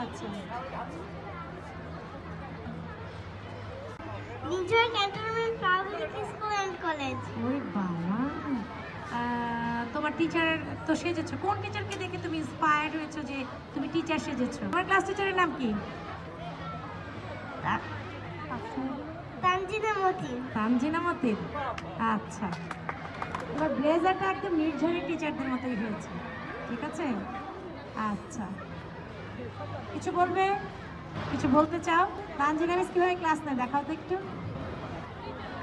আচ্ছা, Nirjhar cantonment public school and college. ওরে বাবা, তোমার টিচার তো সেজেছো, কোন টিচারকে দেখে তুমি ইন্সপায়ার্ড হয়েছো যে তুমি টিচার সেজেছো? তোমার ক্লাস টিচারের নাম কি? তানজিনা মতিন। তানজিনা মতিন। আচ্ছা, তোমার ব্লেজারটা একদম নির্ঝরের টিচারদের মতোই হয়েছে, ঠিক আছে? আচ্ছা, কিছু বলবে, কিছু বলতে চাও? তানজিনা মিস কিভাবে ক্লাস নেয় দেখাও তো একটু।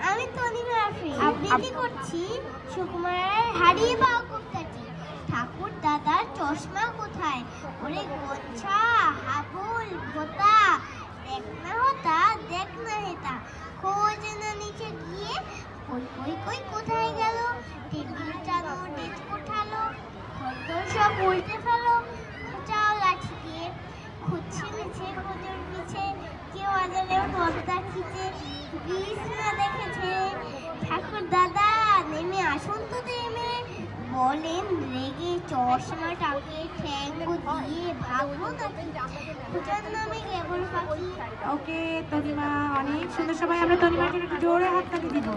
আমি তনিমা আফরিন আবৃত্তি করছি সুকুমারের হারিয়ে পাওয়া কবিতাটি। ঠাকুর দাদার চশমা কোথায়? ওরে গোচ্ছা হাবুল ভোতা, দেখ না হতা দেখ না হেতা, খোঁজ না নিচে গিয়ে কই কই কই কোথায় গেল? টেবিল টানো ডেস্ক উঠালো, খদ্দর সব উল্টে ফেলো, খোঁচাও লাঠি দিয়ে খুঁজছে নিচে খোঁজর পিছে, কেউ আজালেও পর্দা খিচে বিষ না দেখেছে। ঠাকুর দাদা নেমে আসুন তো নেমে, বলেন রেগে চশমাটাকে ঠ্যাঙ্গো দিয়ে ভাগবো নাকি, খোঁজার নামে কেবল পাখি। ওকে তনিমা, অনেক সুন্দর। সবাই আমরা তনিমার জন্য একটু জোরে হাততালি দিব।